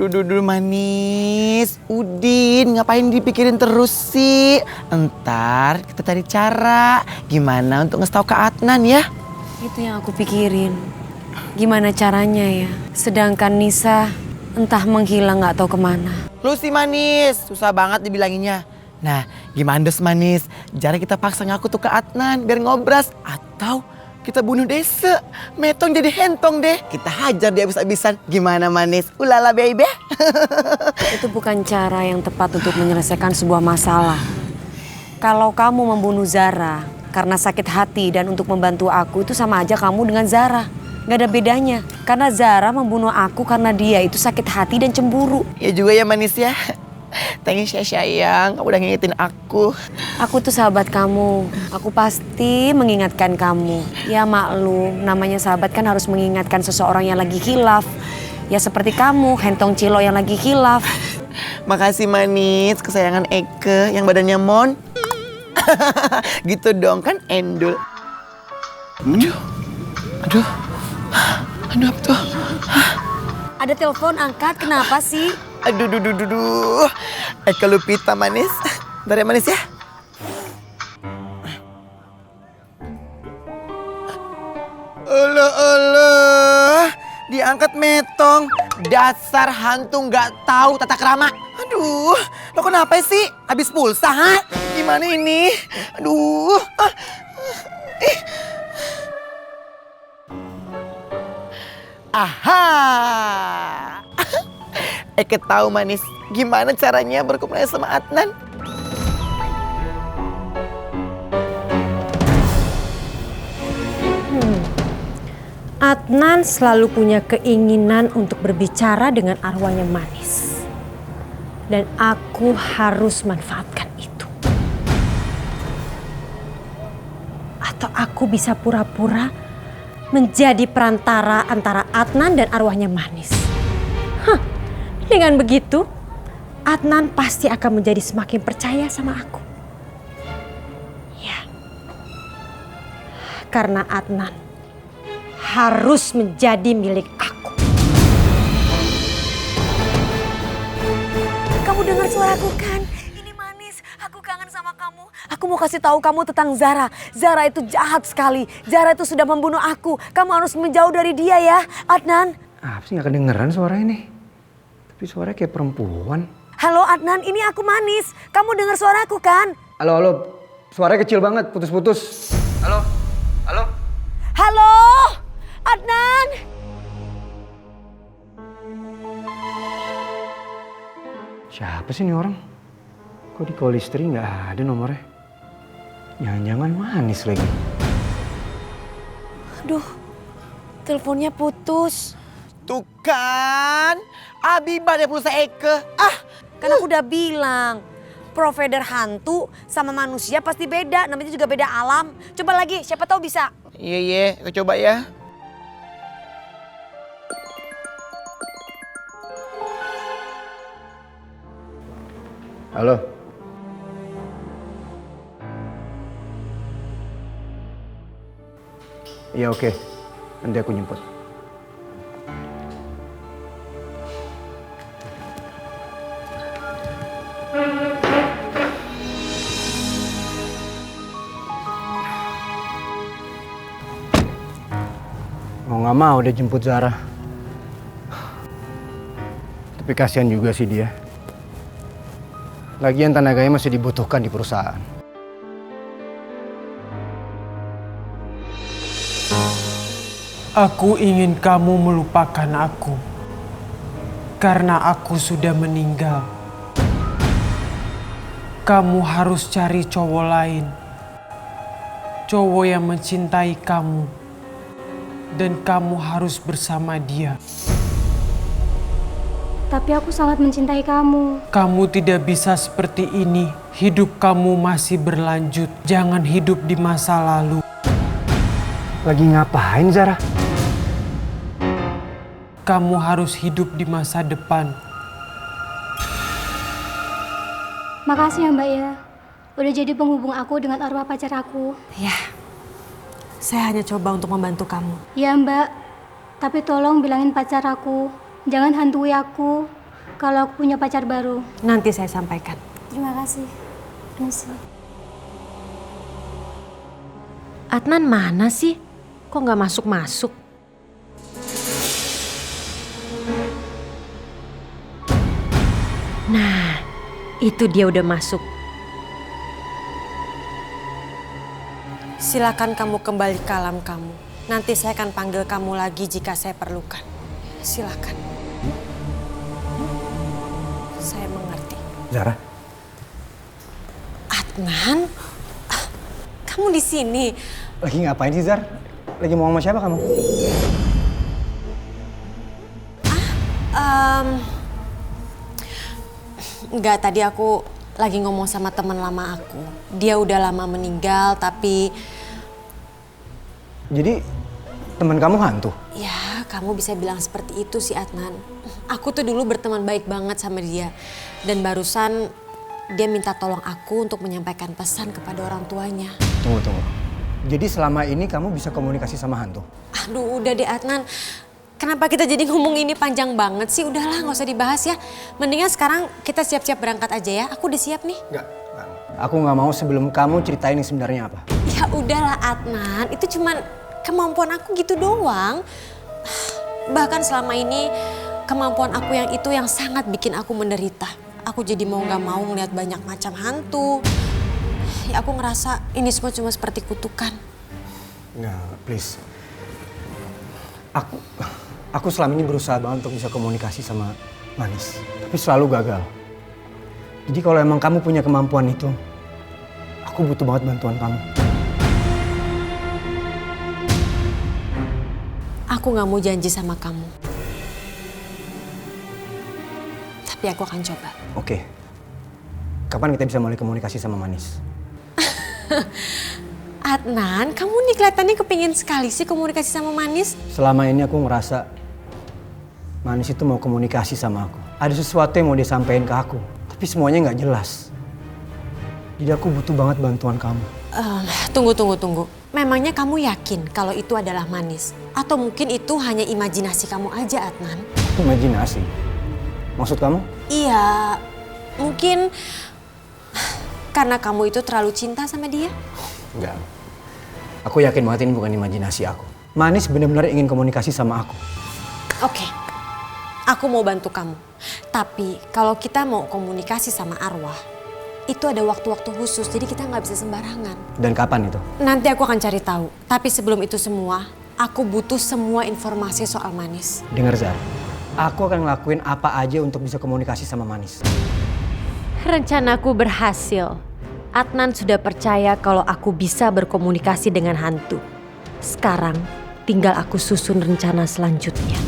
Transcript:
Aduh manis. Udin, ngapain dipikirin terus sih? Entar kita cari cara gimana untuk ngasih tahu ke Adnan ya. Itu yang aku pikirin. Gimana caranya ya? Sedangkan Nisa entah menghilang gak tahu kemana. Lu sih manis, susah banget dibilanginnya. Nah, gimana des manis? Jarang kita paksa ngaku tuh ke Adnan biar ngobras. Atau kita bunuh Desa. Metong jadi hentong deh. Kita hajar dia habis-habisan. Gimana manis? Ulala baby. Itu bukan cara yang tepat untuk menyelesaikan sebuah masalah. Kalau kamu membunuh Zara karena sakit hati dan untuk membantu aku, itu sama aja kamu dengan Zara. Gak ada bedanya. Karena Zara membunuh aku karena dia itu sakit hati dan cemburu. Ya juga ya manis ya. Thanks ya sayang, kamu udah ngingetin aku. Aku tuh sahabat kamu. Aku pasti mengingatkan kamu. Ya maklum, namanya sahabat kan harus mengingatkan seseorang yang lagi khilaf. Ya seperti kamu, hentong cilo yang lagi khilaf. Makasih manis, kesayangan Eke yang badannya mon. Gitu dong kan Endul. Aduh, apa tuh? Ada telepon, angkat. Kenapa sih? Aduh. Eke Lupita manis. Bentar ya manis ya. Allah. Diangkat metong. Dasar hantu nggak tahu tata krama. Aduh, lo kenapa sih? Habis pulsa, ha? Gimana ini? Aduh. Aha. Eke tahu manis, gimana caranya berkomunikasi sama Adnan? Adnan selalu punya keinginan untuk berbicara dengan arwahnya manis. Dan aku harus manfaatkan itu. Atau aku bisa pura-pura menjadi perantara antara Adnan dan arwahnya manis. Dengan begitu, Adnan pasti akan menjadi semakin percaya sama aku. Ya, karena Adnan harus menjadi milik aku. Kamu dengar suaraku kan? Ini manis, aku kangen sama kamu. Aku mau kasih tahu kamu tentang Zara. Zara itu jahat sekali. Zara itu sudah membunuh aku. Kamu harus menjauh dari dia ya, Adnan. Apa sih gak kedengeran suaranya nih? Tapi suaranya kayak perempuan. Halo Adnan, ini aku manis. Kamu dengar suaraku kan? Halo. Suaranya kecil banget, putus-putus. Halo. Halo, Adnan. Siapa sih ini orang? Kok di call history nggak ada nomornya? Jangan-jangan manis lagi. Aduh, teleponnya putus. Tuh kan, Abibah deh pulsa Eke. Kan aku udah bilang, provider hantu sama manusia pasti beda. Namanya juga beda alam. Coba lagi, siapa tahu bisa. Iya, aku coba ya. Halo. Iya oke, nanti aku jemput. Mau gak mau udah jemput Zara. Tapi kasihan juga sih dia. Lagian tenaganya masih dibutuhkan di perusahaan. Aku ingin kamu melupakan aku. Karena aku sudah meninggal. Kamu harus cari cowok lain. Cowok yang mencintai kamu. Dan kamu harus bersama dia. Tapi aku sangat mencintai kamu. Kamu tidak bisa seperti ini. Hidup kamu masih berlanjut. Jangan hidup di masa lalu. Lagi ngapain Zara? Kamu harus hidup di masa depan. Makasih ya Mbak ya. Udah jadi penghubung aku dengan arwah pacar aku. Ya, saya hanya coba untuk membantu kamu. Ya Mbak, tapi tolong bilangin pacar aku. Jangan hantui aku. kalau aku punya pacar baru. Nanti saya sampaikan. Terima kasih. Permisi. Adnan mana sih? Kok nggak masuk-masuk? Nah, itu dia udah masuk. Silakan kamu kembali ke alam kamu. Nanti saya akan panggil kamu lagi jika saya perlukan. Silakan. Saya mengerti. Zara, Adnan, kamu di sini. lagi ngapain sih Zar? Lagi mau sama siapa kamu? Enggak, tadi aku lagi ngomong sama teman lama aku. Dia udah lama meninggal, tapi Jadi teman kamu hantu? ya kamu bisa bilang seperti itu sih Adnan. Aku tuh dulu berteman baik banget sama dia. Dan barusan dia minta tolong aku untuk menyampaikan pesan kepada orang tuanya. Tunggu. Jadi selama ini kamu bisa komunikasi sama hantu? Aduh udah deh Adnan. Kenapa kita jadi ngomong ini panjang banget sih? Udahlah gak usah dibahas ya. Mendingan sekarang kita siap-siap berangkat aja ya. Aku udah siap nih. Enggak. Aku nggak mau sebelum kamu ceritain yang sebenarnya apa. Ya udahlah Adnan, itu cuman kemampuan aku gitu doang. Bahkan selama ini kemampuan aku yang itu yang sangat bikin aku menderita. Aku jadi mau gak mau ngeliat banyak macam hantu. Ya aku ngerasa ini semua cuma seperti kutukan. Nggak, please. Aku selama ini berusaha banget untuk bisa komunikasi sama Manis. Tapi selalu gagal. Jadi kalau emang kamu punya kemampuan itu, aku butuh banget bantuan kamu. Aku gak mau janji sama kamu. Tapi aku akan coba. Oke. Kapan kita bisa mulai komunikasi sama Manis? Adnan, kamu nih kelihatannya kepingin sekali sih komunikasi sama Manis. Selama ini aku ngerasa Manis itu mau komunikasi sama aku. Ada sesuatu yang mau dia sampaikan ke aku. Tapi semuanya nggak jelas. Jadi aku butuh banget bantuan kamu. Tunggu. Memangnya kamu yakin kalau itu adalah Manis? Atau mungkin itu hanya imajinasi kamu aja, Adnan? Imajinasi? Maksud kamu? Iya, mungkin karena kamu itu terlalu cinta sama dia. Enggak. Aku yakin banget ini bukan imajinasi aku. Manis benar-benar ingin komunikasi sama aku. Oke, aku mau bantu kamu. Tapi kalau kita mau komunikasi sama arwah, itu ada waktu-waktu khusus, jadi kita nggak bisa sembarangan. Dan kapan itu? Nanti aku akan cari tahu. Tapi sebelum itu semua, aku butuh semua informasi soal Manis. Dengar Zara, aku akan ngelakuin apa aja untuk bisa komunikasi sama Manis. Rencanaku berhasil. Adnan sudah percaya kalau aku bisa berkomunikasi dengan hantu. Sekarang tinggal aku susun rencana selanjutnya.